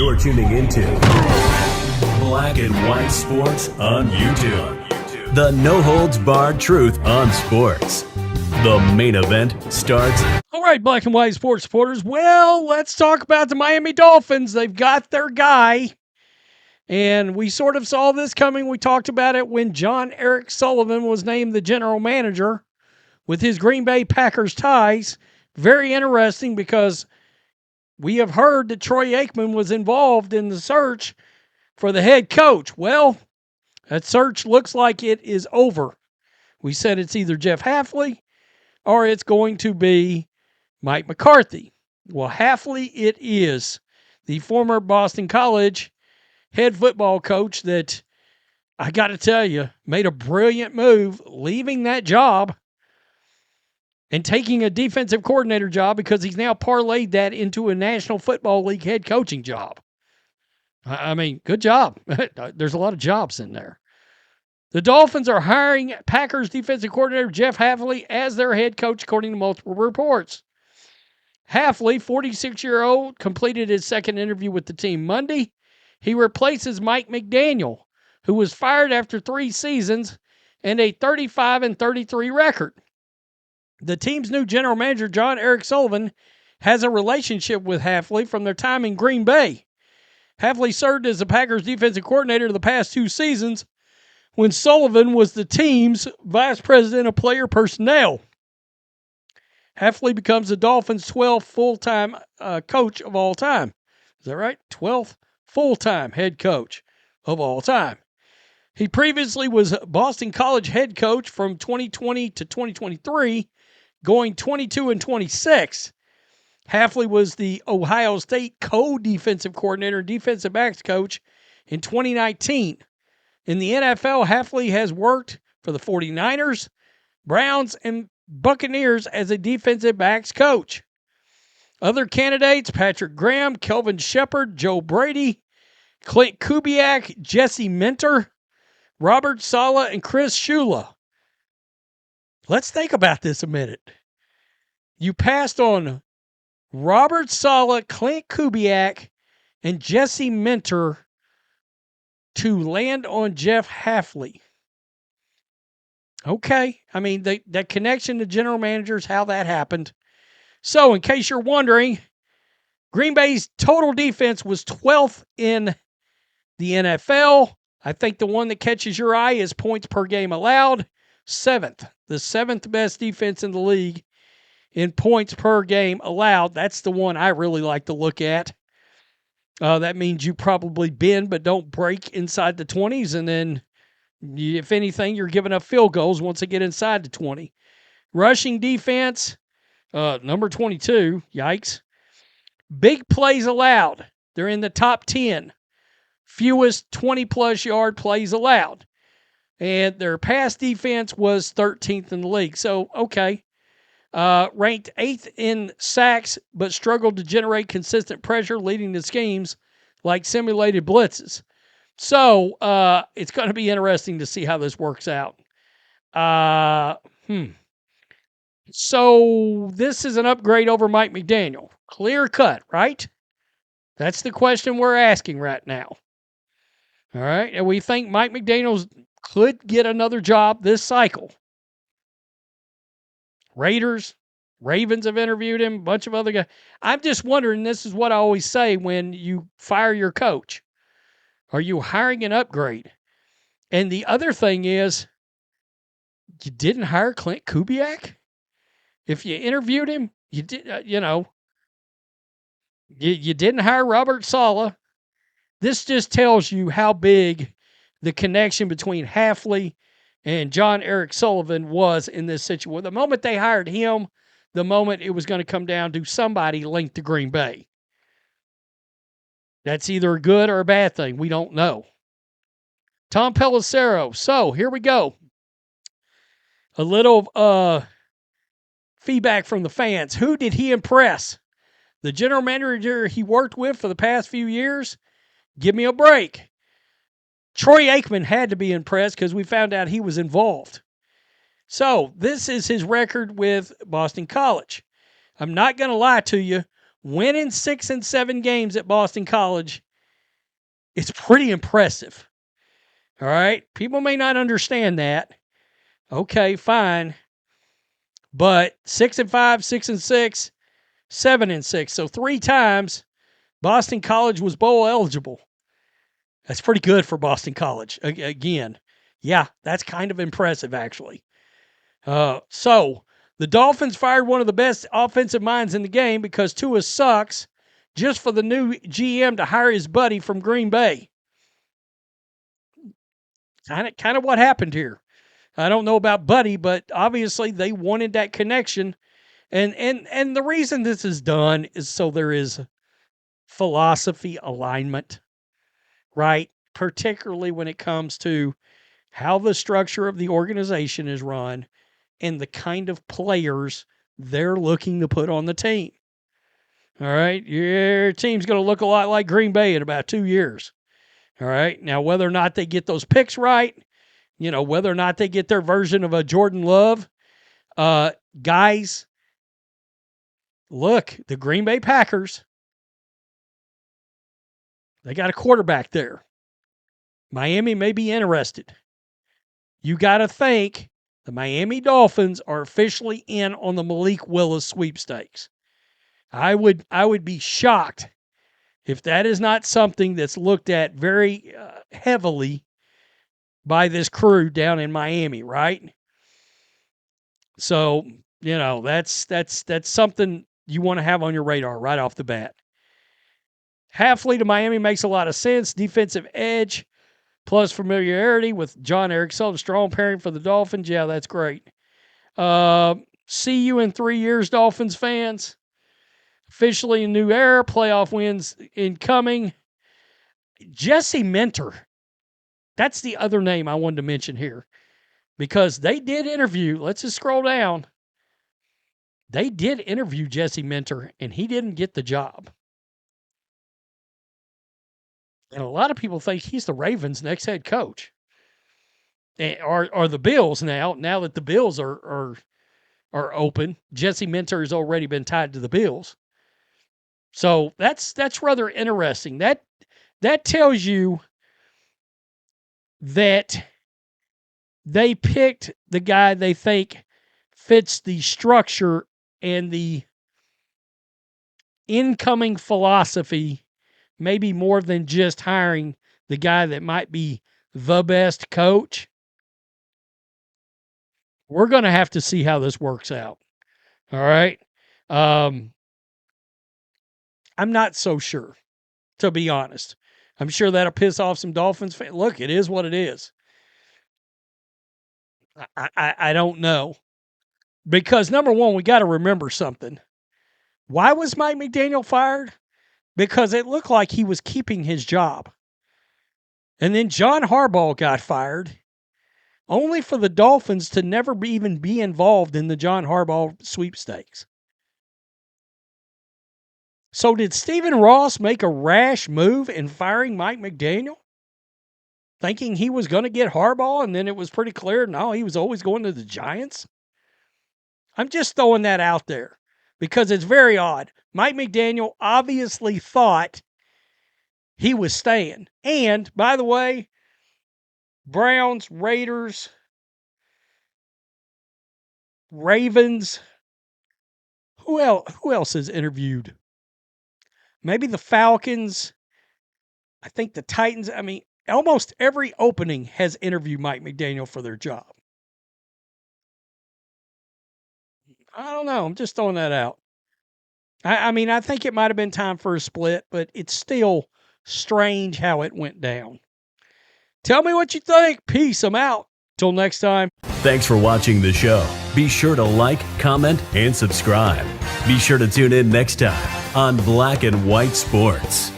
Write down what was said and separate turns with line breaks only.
You're tuning into Black and White Sports on YouTube. The no-holds-barred truth on sports. The main event starts.
All right, Black and White Sports supporters. Well, let's talk about the Miami Dolphins. They've got their guy. And we sort of saw this coming. We talked about it when John Eric Sullivan was named the general manager with his Green Bay Packers ties. Very interesting because we have heard that Troy Aikman was involved in the search for the head coach. Well, that search looks like it is over. We said it's either Jeff Hafley or it's going to be Mike McCarthy. Well, Hafley it is, the former Boston College head football coach that, I got to tell you, made a brilliant move leaving that job and taking a defensive coordinator job because he's now parlayed that into a National Football League head coaching job. I mean, good job. There's a lot of jobs in there. The Dolphins are hiring Packers defensive coordinator Jeff Hafley as their head coach, according to multiple reports. Hafley, 46-year-old, completed his second interview with the team Monday. He replaces Mike McDaniel, who was fired after 3 seasons and a 35-33 record. The team's new general manager, John Eric Sullivan, has a relationship with Hafley from their time in Green Bay. Hafley served as the Packers defensive coordinator the past 2 seasons when Sullivan was the team's vice president of player personnel. Hafley becomes the Dolphins' 12th full-time coach of all time. Is that right? 12th full-time head coach of all time. He previously was Boston College head coach from 2020 to 2023, going 22-26. Hafley was the Ohio State co-defensive coordinator and defensive backs coach in 2019. In the NFL, Hafley has worked for the 49ers, Browns, and Buccaneers as a defensive backs coach. Other candidates, Patrick Graham, Kelvin Shepard, Joe Brady, Clint Kubiak, Jesse Minter, Robert Saleh, and Chris Shula. Let's think about this a minute. You passed on Robert Saleh, Clint Kubiak, and Jesse Minter to land on Jeff Hafley. Okay. I mean, that connection to general managers, how that happened. So, in case you're wondering, Green Bay's total defense was 12th in the NFL. I think the one that catches your eye is points per game allowed. 7th. The 7th best defense in the league in points per game allowed. That's the one I really like to look at. That means you probably bend but don't break inside the 20s, and then, if anything, you're giving up field goals once they get inside the 20. Rushing defense, number 22, yikes. Big plays allowed. They're in the top 10. Fewest 20-plus yard plays allowed. And their pass defense was 13th in the league. So, okay. Ranked 8th in sacks, but struggled to generate consistent pressure, leading to schemes like simulated blitzes. So, it's going to be interesting to see how this works out. So, this is an upgrade over Mike McDaniel. Clear cut, right? That's the question we're asking right now. All right. And we think Mike McDaniel could get another job this cycle. Raiders, Ravens have interviewed him, a bunch of other guys. I'm just wondering, this is what I always say when you fire your coach. Are you hiring an upgrade? And the other thing is, you didn't hire Clint Kubiak? If you interviewed him, you did, you didn't hire Robert Saleh. This just tells you how big the connection between Hafley and John Eric Sullivan was in this situation. The moment they hired him, the moment it was going to come down to somebody linked to Green Bay. That's either a good or a bad thing. We don't know. Tom Pelissero. So, here we go. A little feedback from the fans. Who did he impress? The general manager he worked with for the past few years? Give me a break. Troy Aikman had to be impressed because we found out he was involved. So, this is his record with Boston College. I'm not going to lie to you. Winning 6 and 7 games at Boston College It's pretty impressive. All right. People may not understand that. Okay, fine. But 6-5, 6-6, 7-6. So 3 times Boston College was bowl eligible. That's pretty good for Boston College. Again, yeah, that's kind of impressive, actually. So the Dolphins fired one of the best offensive minds in the game because Tua sucks, just for the new GM to hire his buddy from Green Bay. Kind of what happened here. I don't know about Buddy, but obviously they wanted that connection. And the reason this is done is so there is philosophy alignment, right? Particularly when it comes to how the structure of the organization is run and the kind of players they're looking to put on the team. All right. Your team's going to look a lot like Green Bay in about 2 years. All right. Now, whether or not they get those picks right, whether or not they get their version of a Jordan Love, guys, look, the Green Bay Packers, they got a quarterback there. Miami may be interested. You got to think the Miami Dolphins are officially in on the Malik Willis sweepstakes. I would be shocked if that is not something that's looked at very heavily by this crew down in Miami, right? So, that's something you want to have on your radar right off the bat. Hafley to Miami makes a lot of sense. Defensive edge plus familiarity with John Eric Sullivan, strong pairing for the Dolphins. Yeah, that's great. See you in 3 years, Dolphins fans. Officially a new era. Playoff wins incoming. Jesse Minter. That's the other name I wanted to mention here. Because they did interview, let's just scroll down. They did interview Jesse Minter, and he didn't get the job. And a lot of people think he's the Ravens' next head coach. Or the Bills now that the Bills are open. Jesse Minter has already been tied to the Bills. So that's rather interesting. That tells you that they picked the guy they think fits the structure and the incoming philosophy, maybe more than just hiring the guy that might be the best coach. We're going to have to see how this works out. All right. I'm not so sure, to be honest. I'm sure that'll piss off some Dolphins fans. Look, it is what it is. I don't know. Because, number one, we got to remember something. Why was Mike McDaniel fired? Because it looked like he was keeping his job. And then John Harbaugh got fired, only for the Dolphins to never even be involved in the John Harbaugh sweepstakes. So did Stephen Ross make a rash move in firing Mike McDaniel? Thinking he was going to get Harbaugh, and then it was pretty clear, no, he was always going to the Giants? I'm just throwing that out there because it's very odd. Mike McDaniel obviously thought he was staying. And, by the way, Browns, Raiders, Ravens, who else has interviewed? Maybe the Falcons. I think the Titans. I mean, almost every opening has interviewed Mike McDaniel for their job. I don't know. I'm just throwing that out. I mean, I think it might have been time for a split, but it's still strange how it went down. Tell me what you think. Peace. I'm out. Till next time.
Thanks for watching the show. Be sure to like, comment, and subscribe. Be sure to tune in next time on Black and White Sports.